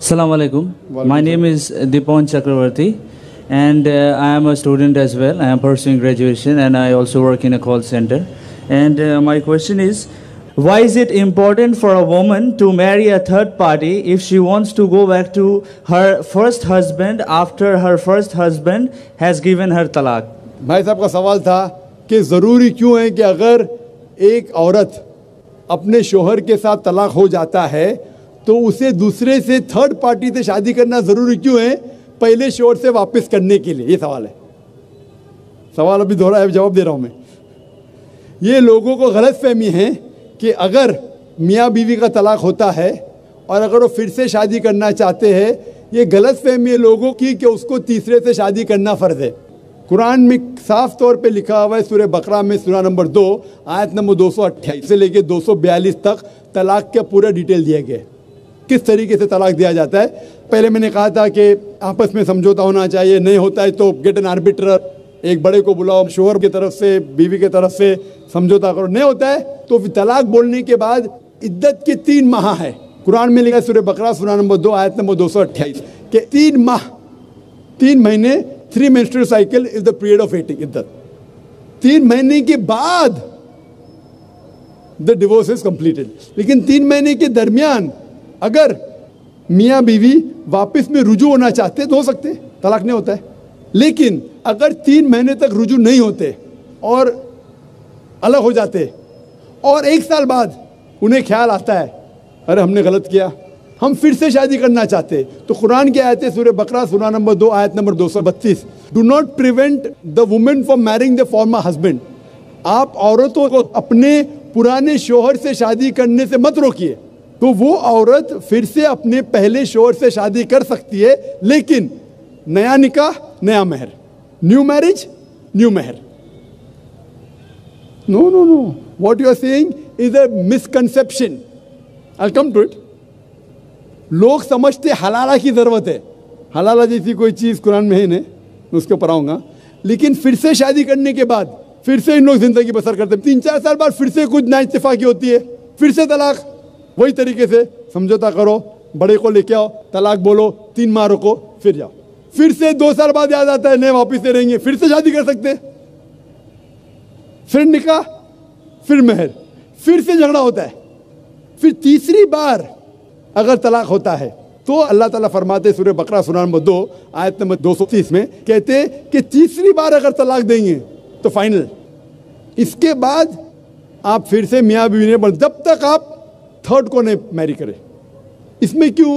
Assalamu alaikum. My name is Dipan Chakravarti, and I am a student as well. I am pursuing graduation, and I also work in a call center. And my question is, why is it important for a woman to marry a third party if she wants to go back to her first husband after her first husband has given her talaq? भाई साहब का सवाल था कि ज़रूरी क्यों है कि अगर एक औरत अपने शोहर के साथ तलाक हो जाता है तो उसे दूसरे से थर्ड पार्टी से शादी करना ज़रूरी क्यों है पहले शोहर से वापस करने के लिए? ये सवाल है। सवाल अभी दोहरा है, जवाब दे रहा हूँ मैं। ये लोगों को गलत फहमी है कि अगर मियाँ बीवी का तलाक होता है और अगर वो फिर से शादी करना चाहते हैं, ये गलत फहमी है लोगों की कि उसको तीसरे से शादी करना फ़र्ज़ है। कुरान में साफ तौर पे लिखा हुआ है सूरह बकरा में सूरह नंबर 2 आयत नंबर 228 से लेके 242 तक तलाक का पूरा डिटेल दिया गया है, किस तरीके से तलाक दिया जाता है। पहले मैंने कहा था कि आपस में समझौता होना चाहिए, नहीं होता है तो गेट एन आर्बिट्रर, एक बड़े को बुलाओ, शोहर की तरफ से बीवी की तरफ से समझौता करो। नहीं होता है तो तलाक बोलने के बाद इद्दत के 3 माह है। कुरान में लिखा है सूरह बकरा सूरह नंबर 2 आयत नंबर 228 के 3 माह, 3 महीने, 3 menstrual cycle is the period of waiting इद्दत। 3 महीने के बाद the divorce is completed। लेकिन 3 महीने के दरमियान अगर मियाँ बीवी वापस में रुजू होना चाहते तो हो सकते, तलाक नहीं होता है। लेकिन अगर 3 महीने तक रुजू नहीं होते और अलग हो जाते और 1 साल बाद उन्हें ख्याल आता है अरे हमने गलत किया, हम फिर से शादी करना चाहते, तो कुरान की आयत है सूरह बकरा सूरह नंबर 2 आयत number 232, do not prevent the women from marrying the former husband. आप औरतों को अपने पुराने शोहर से शादी करने से मत रोकिए। तो वो औरत फिर से अपने पहले शोहर से शादी कर सकती है, लेकिन नया निकाह नया महर, न्यू मैरिज न्यू महर। No no no, what you are saying is a misconception. I will come to it. लोग समझते हलाला की ज़रूरत है, हलाला जैसी कोई चीज़ कुरान में है नहीं, मैं उसके ऊपर आऊँगा। लेकिन फिर से शादी करने के बाद फिर से इन लोग ज़िंदगी बसर करते हैं, 3-4 साल बाद फिर से कुछ नाइत्तेफाकी होती है, फिर से तलाक। वही तरीके से समझौता करो, बड़े को लेके आओ, तलाक बोलो, 3 माह रुको, फिर जाओ, फिर से 2 साल बाद याद आता है नहीं वापिस से रहेंगे, फिर से शादी कर सकते, फिर निकाह, फिर महर, फिर से झगड़ा होता है। फिर तीसरी बार अगर तलाक होता है तो अल्लाह ताला फरमाते सूरह बकरा सूरह नंबर 2 आयत नंबर 230 में कहते कि तीसरी बार अगर तलाक देंगे तो फाइनल। इसके बाद आप फिर से मियाँ बीवी नहीं बन, जब तक आप थर्ड को नहीं मैरी करें। इसमें क्यों?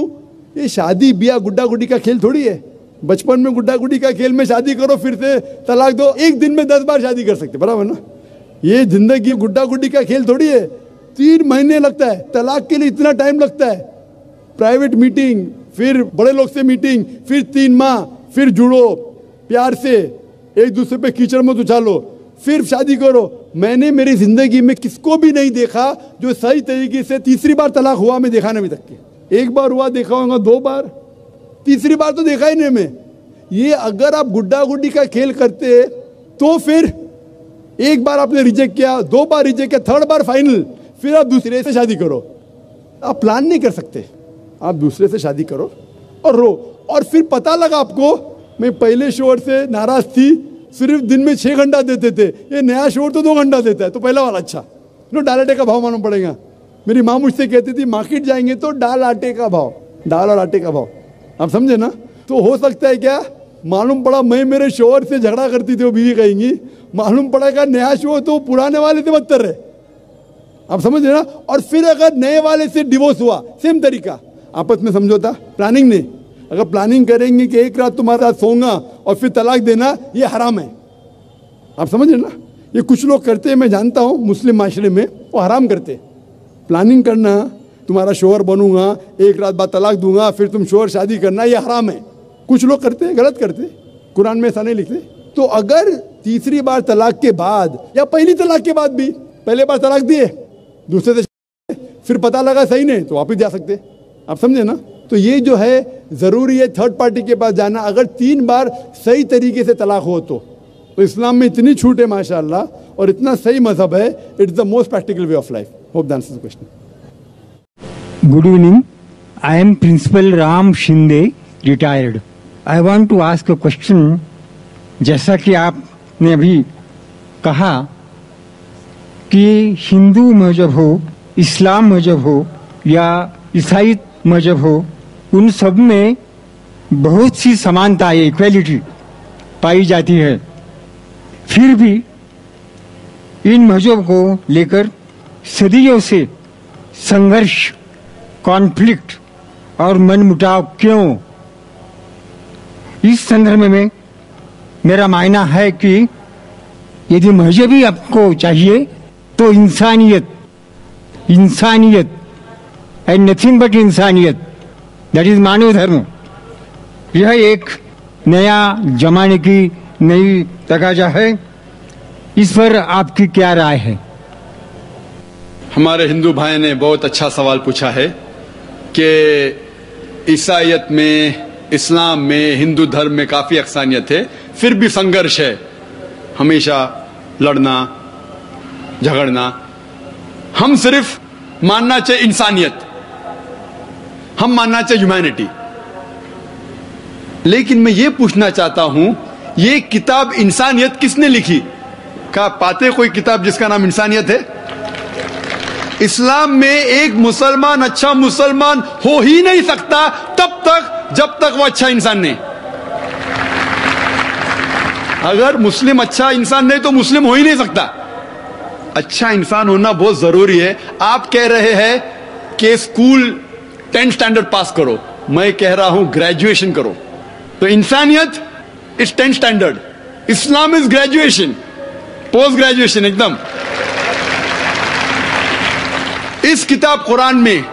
ये शादी ब्याह गुड्डा गुड्डी का खेल थोड़ी है। बचपन में गुड्डा गुड्डी का खेल में शादी करो फिर से तलाक दो, एक दिन में 10 बार शादी कर सकते, बराबर ना? ये जिंदगी गुड्डा गुड्डी का खेल थोड़ी है। 3 महीने लगता है तलाक के लिए, इतना टाइम लगता है। प्राइवेट मीटिंग, फिर बड़े लोग से मीटिंग, फिर 3 माह, फिर जुड़ो प्यार से, एक दूसरे पे कीचड़ मत उछालो, फिर शादी करो। मैंने मेरी ज़िंदगी में किसको भी नहीं देखा जो सही तरीके से तीसरी बार तलाक हुआ, मैं देखा नहीं अभी तक के। 1 बार हुआ देखा होगा, 2 बार, तीसरी बार तो देखा ही नहीं मैं। ये अगर आप गुड्डा गुड्डी का खेल करते तो फिर 1 बार आपने रिजेक्ट किया, 2 बार रिजेक्ट किया, 3rd बार फाइनल, फिर आप दूसरे से शादी करो। आप प्लान नहीं कर सकते, आप दूसरे से शादी करो और रो। और फिर पता लगा आपको मैं पहले शोहर से नाराज थी, सिर्फ दिन में 6 घंटा देते थे, ये नया शोहर तो 2 घंटा देता है, तो पहला वाला अच्छा। नो, दाल आटे का भाव मालूम पड़ेगा। मेरी माँ मुझसे कहती थी मार्केट जाएंगे तो दाल आटे का भाव, दाल और आटे का भाव, आप समझे ना? तो हो सकता है क्या, मालूम पड़ा मैं मेरे शोहर से झगड़ा करती थी, वो बीवी कहेंगी, मालूम पड़ेगा नया शोहर तो पुराने वाले से बदतर है, आप समझ रहे ना? और फिर अगर नए वाले से डिवोर्स हुआ, सेम तरीका, आपस में समझौता, प्लानिंग नहीं। अगर प्लानिंग करेंगे कि एक रात तुम्हारे साथ सोऊंगा और फिर तलाक देना, ये हराम है, आप समझ रहे ना? ये कुछ लोग करते हैं, मैं जानता हूँ मुस्लिम माशरे में, वो हराम करते हैं। प्लानिंग करना, तुम्हारा शोहर बनूंगा, एक रात बाद तलाक दूंगा, फिर तुम शोहर शादी करना, ये हराम है। कुछ लोग करते हैं, गलत करते हैं, कुरान में ऐसा नहीं लिखते। तो अगर तीसरी बार तलाक के बाद या पहली तलाक के बाद भी, पहले बार तलाक दिए, दूसरे से फिर पता लगा सही नहीं, तो वापस जा सकते, आप समझे ना? तो ये जो है ज़रूरी है थर्ड पार्टी के पास जाना। अगर 3 बार सही तरीके से तलाक हो तो इस्लाम में इतनी छूट है माशाअल्लाह, और इतना सही मजहब है, it's the most practical way of life. Hope that answers the question. Good evening. I am Principal Ram Shinde, retired. I want to ask a question. जैसा कि आपने अभी कहा कि हिंदू मजहब हो, इस्लाम मजहब हो या ईसाई मजहब हो, उन सब में बहुत सी समानताएं, इक्वलिटी पाई जाती है, फिर भी इन मजहब को लेकर सदियों से संघर्ष, कॉन्फ्लिक्ट और मनमुटाव क्यों? इस संदर्भ में मेरा मानना है कि यदि मजहब ही आपको चाहिए तो इंसानियत एंड नथिंग बट इंसानियत, दैट इज मानव धर्म, यह एक नया जमाने की नई तकाजा है. इस पर आपकी क्या राय है? हमारे हिंदू भाई ने बहुत अच्छा सवाल पूछा है कि ईसाईयत में, इस्लाम में, हिंदू धर्म में काफी अक्सानियत है, फिर भी संघर्ष है, हमेशा लड़ना झगड़ना. हम सिर्फ मानना चाहिए इंसानियत, हम मानना चाहिए ह्यूमैनिटी. लेकिन मैं ये पूछना चाहता हूं, ये किताब इंसानियत किसने लिखी? क्या पाते कोई किताब जिसका नाम इंसानियत है? इस्लाम में एक मुसलमान अच्छा मुसलमान हो ही नहीं सकता तब तक जब तक वो अच्छा इंसान नहीं. अगर मुस्लिम अच्छा इंसान नहीं तो मुस्लिम हो ही नहीं सकता. अच्छा इंसान होना बहुत जरूरी है. आप कह रहे हैं कि स्कूल 10th स्टैंडर्ड पास करो, मैं कह रहा हूं ग्रेजुएशन करो. तो इंसानियत is 10th standard, Islam is graduation, post graduation एकदम. इस किताब कुरान में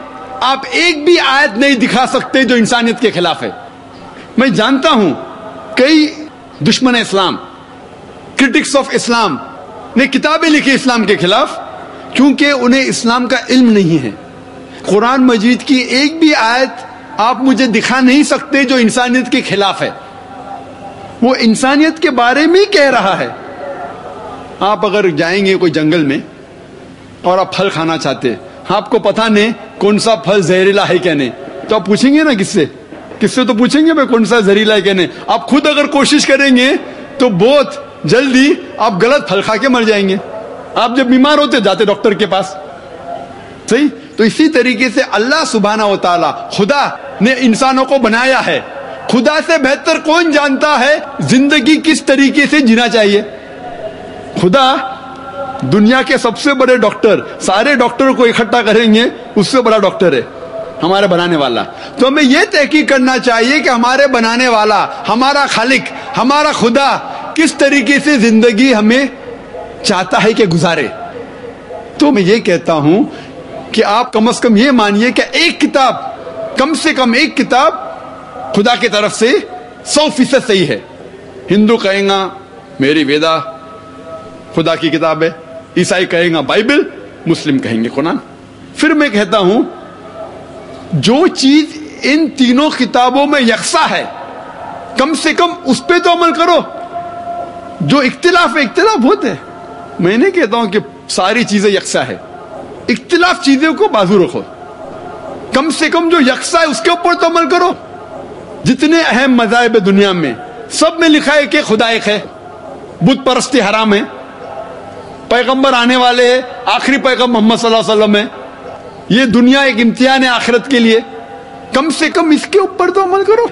आप एक भी आयत नहीं दिखा सकते जो इंसानियत के खिलाफ है. मैं जानता हूं कई दुश्मन इस्लाम, क्रिटिक्स ऑफ इस्लाम ने किताबें लिखी इस्लाम के खिलाफ, क्योंकि उन्हें इस्लाम का इल्म नहीं है. कुरान मजीद की एक भी आयत आप मुझे दिखा नहीं सकते जो इंसानियत के खिलाफ है. वो इंसानियत के बारे में कह रहा है. आप अगर जाएंगे कोई जंगल में और आप फल खाना चाहते हैं, आपको पता नहीं कौन सा फल जहरीला है क्या नहीं, तो आप पूछेंगे ना किससे तो पूछेंगे भाई कौन सा जहरीला है क्या नहीं. आप खुद अगर कोशिश करेंगे तो बहुत जल्दी आप गलत फल खा के मर जाएंगे. आप जब बीमार होते जाते डॉक्टर के पास, सही. तो इसी तरीके से अल्लाह सुब्हाना व तआला, खुदा ने इंसानों को बनाया है. खुदा से बेहतर कौन जानता है जिंदगी किस तरीके से जीना चाहिए? खुदा दुनिया के सबसे बड़े डॉक्टर, सारे डॉक्टरों को इकट्ठा करेंगे, उससे बड़ा डॉक्टर है हमारे बनाने वाला. तो हमें यह तहकीक करना चाहिए कि हमारे बनाने वाला, हमारा खालिक, हमारा खुदा किस तरीके से जिंदगी हमें चाहता है कि गुजारे. तो मैं ये कहता हूं कि आप कम से कम ये मानिए कि एक किताब, कम से कम एक किताब खुदा की तरफ से 100% सही है. हिंदू कहेगा मेरी वेदा खुदा की किताब है, ईसाई कहेगा बाइबल, मुस्लिम कहेंगे कुरान. फिर मैं कहता हूं जो चीज इन तीनों किताबों में यकसा है, कम से कम उस पे तो अमल करो. जो इख्तिलाफ है, इख्तिलाफ होते हैं, मैं नहीं कहता हूं कि सारी चीजें यकसा है. इख्तिलाफ चीजों को बाजू रखो, कम से कम जो यकसा है उसके ऊपर तो अमल करो. जितने अहम मज़ाहिब दुनिया में, सब में लिखा है कि खुदा एक है, बुत परस्ती हराम है, पैगंबर आने वाले हैं, आखिरी पैगंबर मोहम्मद सल्लल्लाहु अलैहि वसल्लम है, ये दुनिया एक इम्तिहान है आखिरत के लिए. कम से कम इसके ऊपर तो अमल करो.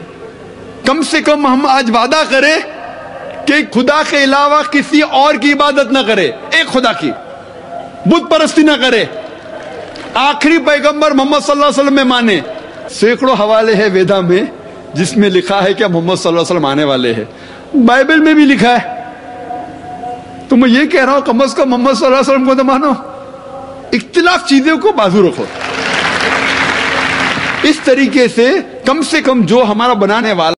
कम से कम हम आज वादा करें कि खुदा के अलावा किसी और की इबादत ना करे, एक खुदा की, बुत परस्ती ना करे, आखिरी पैगंबर मोहम्मद सल्लल्लाहु अलैहि वसल्लम में माने. सैकड़ों हवाले हैं वेदा में जिसमें लिखा है कि मोहम्मद सल्लल्लाहु अलैहि वसल्लम आने वाले हैं. बाइबल में भी लिखा है. तो मैं ये कह रहा हूं कम से कम मोहम्मद सल्लल्लाहु अलैहि वसल्लम को तो मानो. इख्तिलाफ चीजों को बाजू रखो. इस तरीके से कम जो हमारा बनाने वाला